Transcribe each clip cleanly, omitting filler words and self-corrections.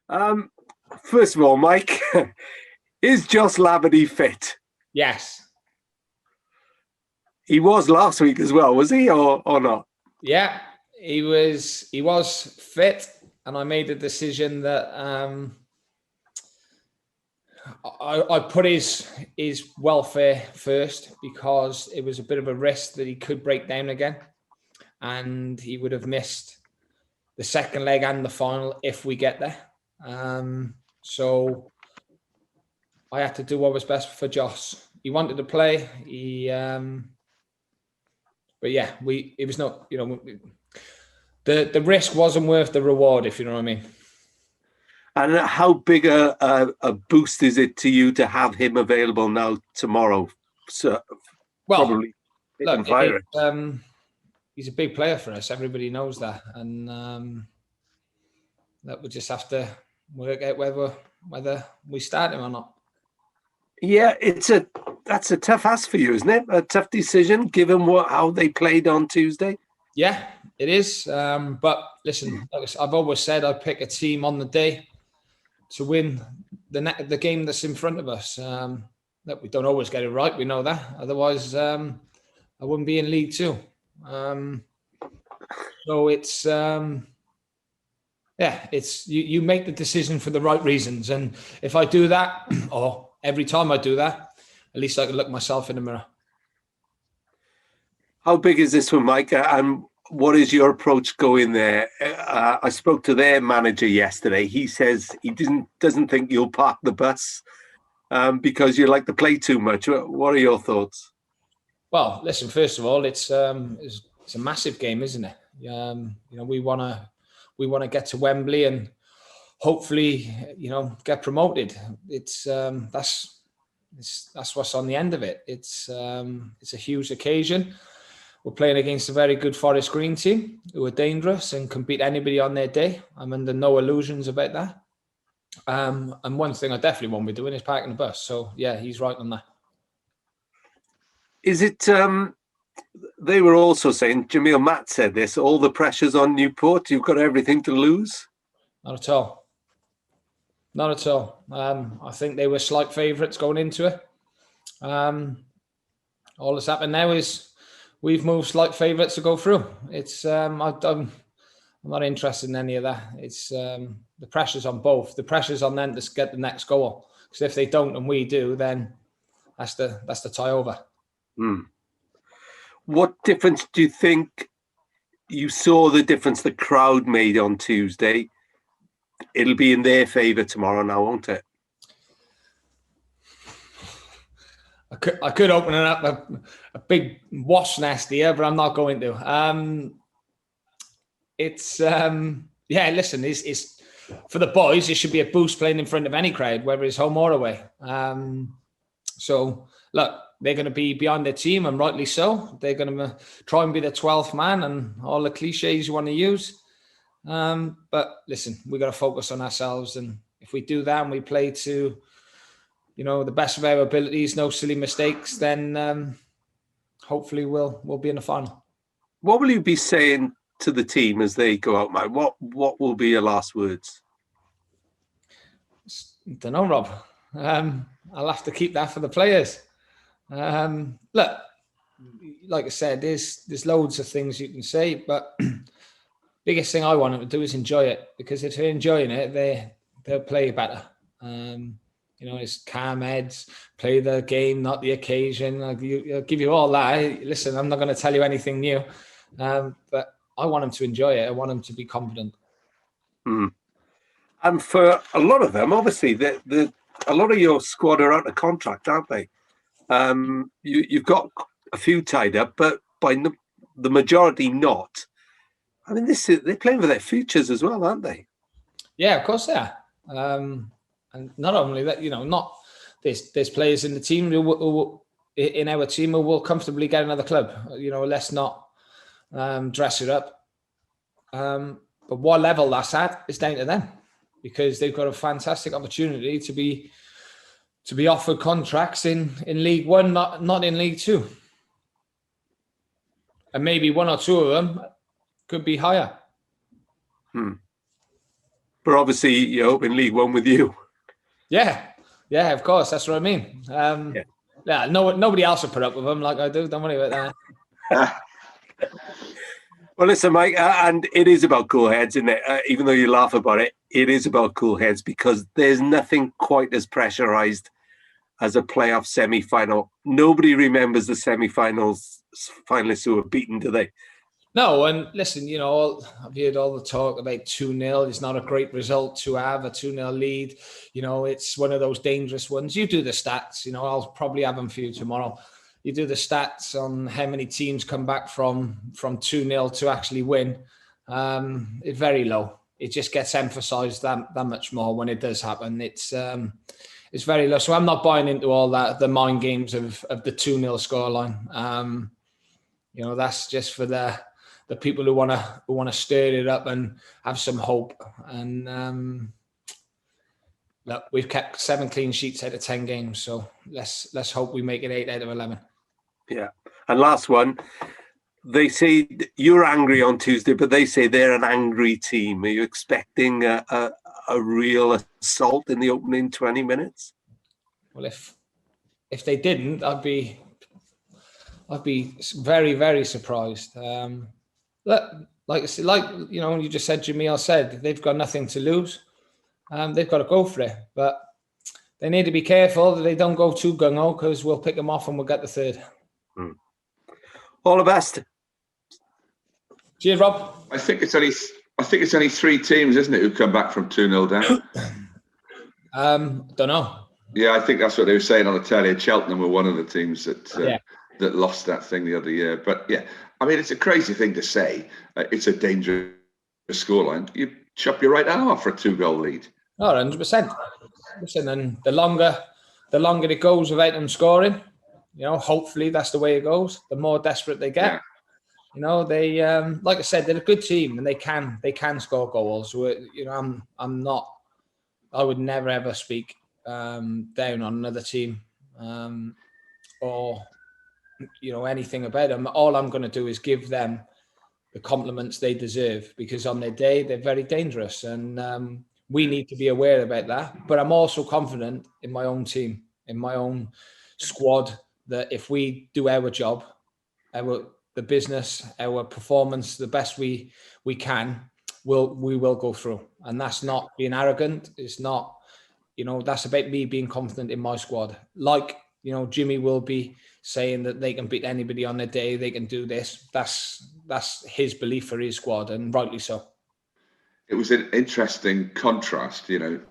Um, First of all, Mike, is Josh Labadie fit? Yes. He was last week as well, was he, or not? Yeah, he was fit, and I made the decision that I put his welfare first, because it was a bit of a risk that he could break down again, and he would have missed the second leg and the final if we get there. So I had to do what was best for Josh. He wanted to play. But yeah, it was not, the risk wasn't worth the reward, if you know what I mean. And how big a boost is it to you to have him available now tomorrow? So, well, probably look, he's a big player for us. Everybody knows that, and that we just have to work out whether we start him or not. Yeah, that's a tough ask for you, isn't it? A tough decision, given how they played on Tuesday. Yeah, it is. But listen, like I've always said, I pick a team on the day to win the game that's in front of us. That we don't always get it right. We know that. Otherwise, I wouldn't be in League Two. So it's it's you make the decision for the right reasons. And if I do that, or every time I do that, at least I can look myself in the mirror. How big is this one, Mike? And what is your approach going there? I spoke to their manager yesterday. He says he doesn't think you'll park the bus because you like to play too much. What are your thoughts? Well, listen. First of all, it's a massive game, isn't it? We want to get to Wembley and hopefully, get promoted. That's what's on the end of it. It's a huge occasion. We're playing against a very good Forest Green team who are dangerous and can beat anybody on their day. I'm under no illusions about that. And one thing I definitely won't be doing is parking the bus. So yeah, he's right on that. Is it? They were also saying, Jamil Matt said this, all the pressure's on Newport. You've got everything to lose. Not at all. Not at all. I think they were slight favourites going into it. All that's happened now is we've moved slight favourites to go through. It's I'm not interested in any of that. It's the pressure's on both. The pressure's on them to get the next goal. Because if they don't and we do, then that's the tie over. What difference do you think you saw the difference the crowd made on Tuesday? It'll be in their favour tomorrow now, won't it? I could open it up a big wasp nest here, but I'm not going to. Listen, it's for the boys. It should be a boost playing in front of any crowd, whether it's home or away. So look, they're going to be behind their team, and rightly so. They're going to try and be the 12th man and all the cliches you want to use. But listen, we've got to focus on ourselves, and if we do that and we play to the best of our abilities, no silly mistakes, then hopefully we'll be in the final. What will you be saying to the team as they go out, Mike? What will be your last words? I don't know, Rob. I'll have to keep that for the players. Look, like I said, there's loads of things you can say, but biggest thing I want them to do is enjoy it, because if they're enjoying it, they'll play better. It's calm heads, play the game, not the occasion. I'll give you all that. Listen, I'm not going to tell you anything new, but I want them to enjoy it. I want them to be confident. And for a lot of them, obviously, a lot of your squad are out of contract, aren't they? You've got a few tied up, but by the majority not. I mean, they're playing for their futures as well, aren't they? Yeah, of course they are. And not only that, not there's players in the team in our team who will comfortably get another club. Let's not dress it up. But what level that's at is down to them, because they've got a fantastic opportunity to be offered contracts in League One, not in League Two. And maybe one or two of them could be higher. But obviously, you're hoping League One with you. Yeah, of course. That's what I mean. Yeah, nobody else will put up with them like I do. Don't worry about that. Well, listen, Mike, and it is about cool heads, isn't it? Even though you laugh about it, it is about cool heads because there's nothing quite as pressurized as a playoff semi-final. Nobody remembers the semi-finals finalists who were beaten, do they? No, and listen, I've heard all the talk about 2-0. It's not a great result to have a 2-0 lead. It's one of those dangerous ones. You do the stats, I'll probably have them for you tomorrow. You do the stats on how many teams come back from 2-0 to actually win. It's very low. It just gets emphasized that much more when it does happen. It's very low. So I'm not buying into all that, the mind games of the 2-0 scoreline. That's just for the people who want to stir it up and have some hope. And look, we've kept 7 clean sheets out of 10 games, so let's hope we make it 8 out of 11. Yeah, and last one. They say you're angry on Tuesday, but they say they're an angry team. Are you expecting a real assault in the opening 20 minutes? Well, if they didn't, I'd be very, very surprised. Like you just said, Jamil said, they've got nothing to lose. They've got to go for it, but they need to be careful that they don't go too gung-ho because we'll pick them off and we'll get the third. All the best. Cheers, Rob. I think it's only 3 teams, isn't it, who come back from 2-0 down? Don't know. Yeah, I think that's what they were saying on the telly. Cheltenham were one of the teams that lost that thing the other year. But yeah, I mean, it's a crazy thing to say. It's a dangerous scoreline. You chop your right arm off for a 2-goal lead. Oh, 100%. Listen, and the longer it goes without them scoring, hopefully that's the way it goes. The more desperate they get. Yeah. They like I said, they're a good team and they can score goals. I would never ever speak down on another team or anything about them. All I'm going to do is give them the compliments they deserve because on their day they're very dangerous and we need to be aware about that. But I'm also confident in my own team, in my own squad, that if we do our job, the business, our performance, the best we can, we will go through. And that's not being arrogant. It's not, that's about me being confident in my squad. Like, Jimmy will be saying that they can beat anybody on their day. They can do this. That's his belief for his squad, and rightly so. It was an interesting contrast, you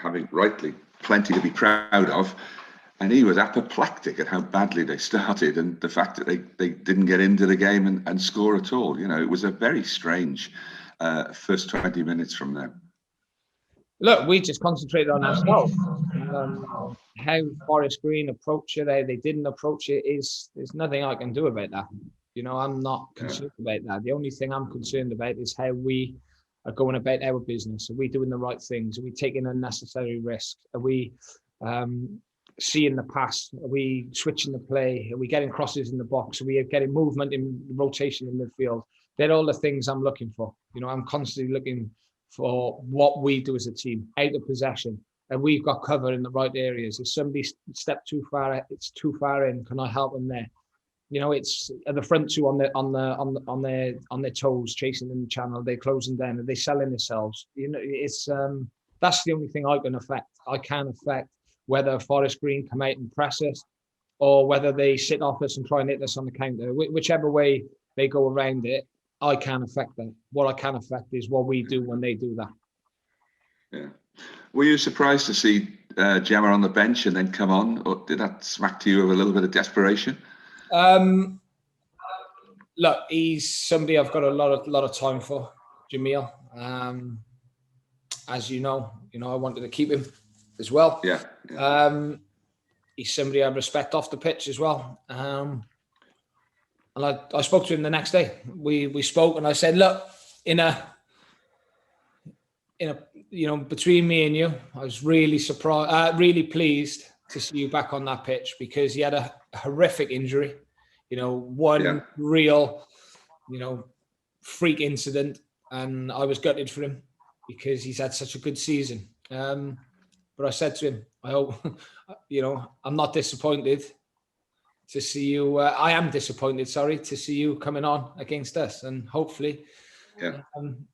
having rightly plenty to be proud of, and he was apoplectic at how badly they started and the fact that they didn't get into the game and score at all. It was a very strange first 20 minutes from them. Look, we just concentrated on ourselves. How Forest Green approach it, how they didn't approach it, there's nothing I can do about that. I'm not concerned about that. The only thing I'm concerned about is how we are going about our business. Are we doing the right things? Are we taking unnecessary risks? Are we seeing the pass? Are we switching the play? Are we getting crosses in the box? Are we getting movement in rotation in midfield? They're all the things I'm looking for. I'm constantly looking for what we do as a team, out of possession. And we've got cover in the right areas. If somebody stepped too far, it's too far in. Can I help them there? It's at the front two on their toes, chasing in the channel. They're closing down. Are they selling themselves? It's that's the only thing I can affect. I can affect whether Forest Green come out and press us, or whether they sit off us and try and hit us on the counter. Whichever way they go around it, I can't affect that. What I can affect is what we do when they do that. Yeah. Were you surprised to see Gemma on the bench and then come on, or did that smack to you of a little bit of desperation? Look, he's somebody I've got a lot of time for, Jamil. As you know, I wanted to keep him as well. Yeah. He's somebody I respect off the pitch as well. And I spoke to him the next day. We spoke, and I said, look, in a between me and you, I was really surprised, really pleased to see you back on that pitch because he had a horrific injury. Real, freak incident, and I was gutted for him. because he's had such a good season. But I said to him, I hope, I'm not disappointed to see you. I am disappointed, to see you coming on against us, and hopefully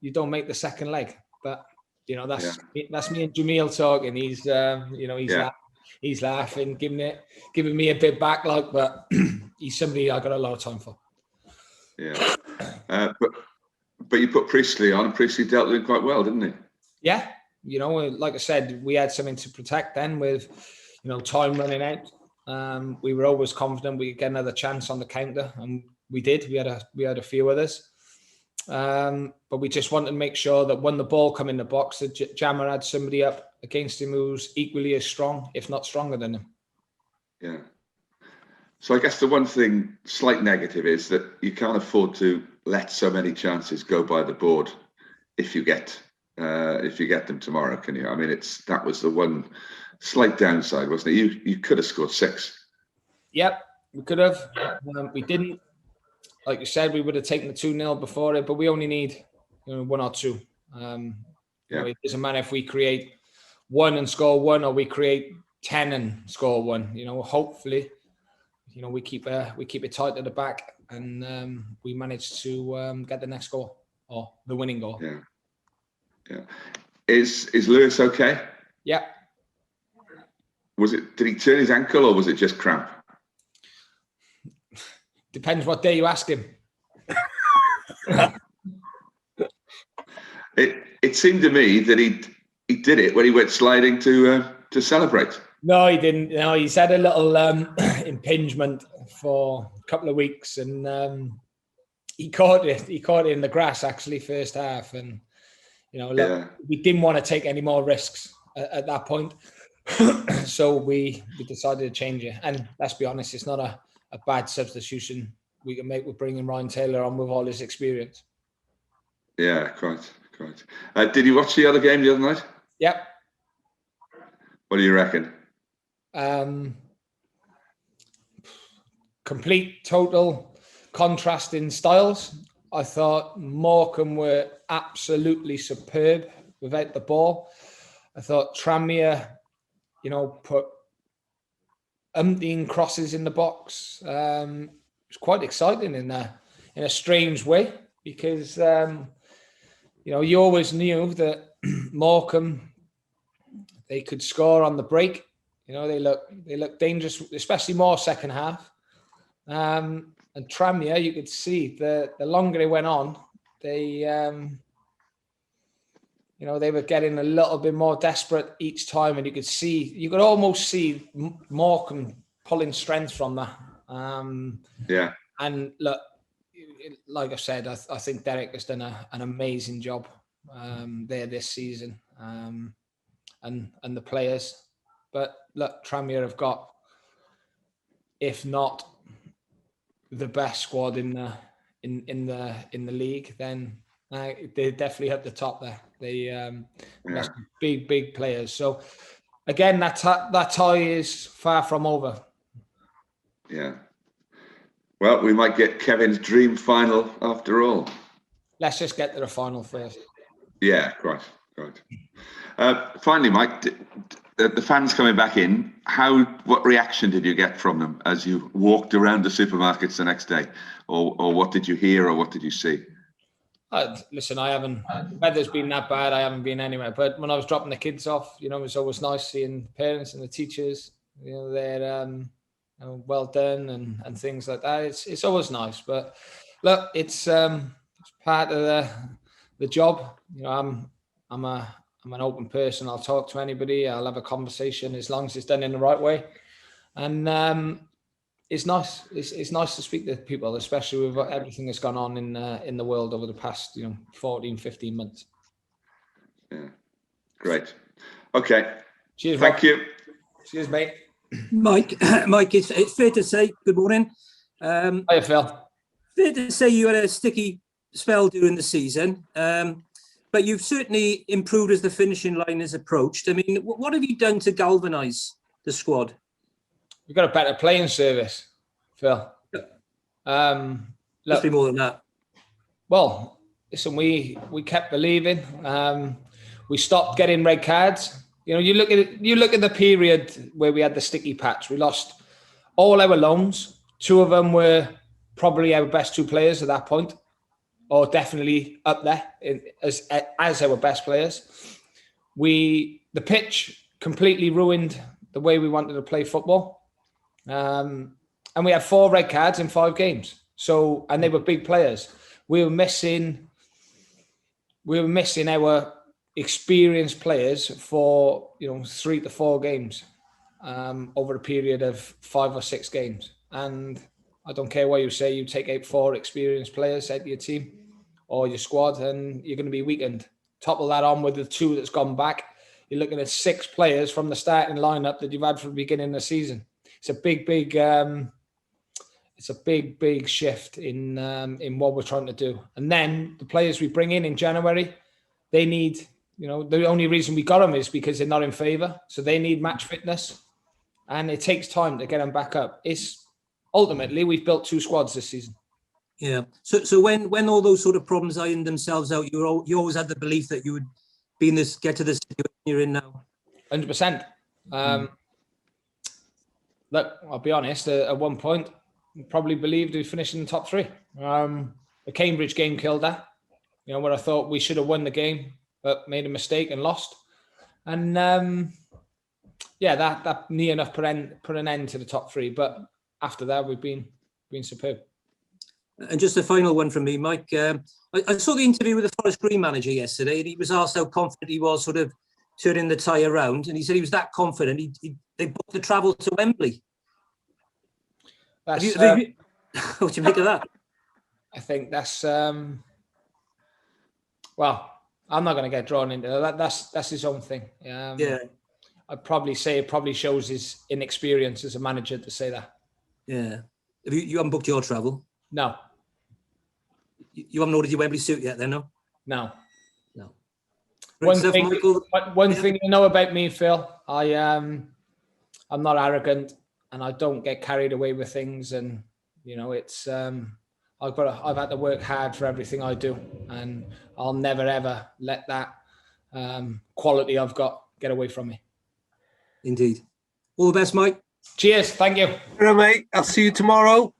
you don't make the second leg. But that's me and Jamil talking. He's laughing, giving me a bit back, but he's somebody I got a lot of time for. Yeah, but you put Priestley on, and Priestley dealt with it quite well, didn't he? Yeah, like I said, we had something to protect then with, time running out. We were always confident we could get another chance on the counter, and we did. We had a few others, but we just wanted to make sure that when the ball come in the box, that Jammer had somebody up against him who's equally as strong, if not stronger than him. Yeah. So I guess the one thing, slight negative, is that you can't afford to let so many chances go by the board if you get them tomorrow, can you? I mean, that was the one slight downside, wasn't it? You could have scored 6. Yep, we could have. We didn't. Like you said, we would have taken the 2-0 before it, but we only need 1 or 2. It doesn't matter if we create 1 and score 1, or we create 10 and score 1. Hopefully, we keep it tight at the back, and we manage to get the next goal, or the winning goal. Yeah. Yeah. Is Lewis okay? Yeah. Did he turn his ankle, or was it just cramp? Depends what day you ask him. It seemed to me that he did it when he went sliding to celebrate. No, he didn't. No, he's had a little impingement for a couple of weeks, and he caught it. He caught it in the grass, actually, first half, and we didn't want to take any more risks at that point. So we decided to change it. And let's be honest, it's not a bad substitution we can make with bringing Ryan Taylor on with all his experience. Yeah, quite. Did you watch the other game the other night? Yep. What do you reckon? Complete, total contrast in styles. I thought Morecambe were absolutely superb without the ball. I thought Tranmere, put umpteen crosses in the box. It was quite exciting in a strange way, because you always knew that Morecambe, they could score on the break. They look dangerous, especially more second half. And Tranmere, you could see the longer it went on, they were getting a little bit more desperate each time, and you could almost see Morecambe pulling strength from that. And look, like I said, I think Derek has done an amazing job there this season, and the players. But look, Tranmere have got, if not the best squad in the league, then they're definitely at the top there. They big players. So again, that tie is far from over. Yeah. Well, we might get Kevin's dream final after all. Let's just get to the final first. Yeah, quite. Finally, Mike, the fans coming back in, what reaction did you get from them as you walked around the supermarkets the next day? Or what did you hear, or what did you see? Listen, the weather's been that bad, I haven't been anywhere. But when I was dropping the kids off, it was always nice seeing the parents and the teachers, they're well done and things like that. It's always nice. But look, it's part of the job. I'm an open person. I'll talk to anybody. I'll have a conversation as long as it's done in the right way. And it's nice. It's nice to speak to people, especially with everything that's gone on in the world over the past 14, 15 months. Yeah, great. Okay. Cheers. Thank you. Cheers, mate. Mike, it's fair to say, good morning. Hiya, Phil. Fair to say you had a sticky spell during the season, but you've certainly improved as the finishing line is approached. I mean, what have you done to galvanise the squad? We've got a better playing service, Phil. Must be more than that. Well, listen, we kept believing. We stopped getting red cards. You know, you look at the period where we had the sticky patch. We lost all our loans. 2 of them were probably our best 2 players at that point, or definitely up there as our best players. The pitch completely ruined the way we wanted to play football. And we had 4 red cards in 5 games. So, and they were big players. We were missing our experienced players for 3 to 4 games over a period of 5 or 6 games. And I don't care what you say, you take out 4 experienced players out of your team or your squad, and you're going to be weakened. Topple that on with the 2 that's gone back. You're looking at 6 players from the starting lineup that you've had from the beginning of the season. It's a big shift in what we're trying to do. And then the players we bring in January, they need, the only reason we got them is because they're not in favour. So they need match fitness, and it takes time to get them back up. Ultimately, we've built 2 squads this season. Yeah. So when all those sort of problems ironed themselves out, you always had the belief that you would get to the situation you're in now. 100%. Look, I'll be honest. At one point, we probably believed we'd finish in the top 3. The Cambridge game killed that. Where I thought we should have won the game, but made a mistake and lost. And that near enough put an end to the top 3. But after that, we've been superb. And just a final one from me, Mike. I saw the interview with the Forest Green manager yesterday, and he was asked how confident he was sort of turning the tie around, and he said he was that confident they booked the travel to Wembley. What do you make of that? I think that's well, I'm not going to get drawn into that. That's his own thing. Yeah. I'd probably say it probably shows his inexperience as a manager to say that. Yeah. You haven't booked your travel? No. You haven't ordered your Wembley suit yet, then? No. No. Right, one thing you know about me, Phil, I'm not arrogant, and I don't get carried away with things. And it's I've had to work hard for everything I do, and I'll never ever let that quality I've got get away from me. Indeed. All the best, Mike. Cheers. Thank you. All right, mate. I'll see you tomorrow.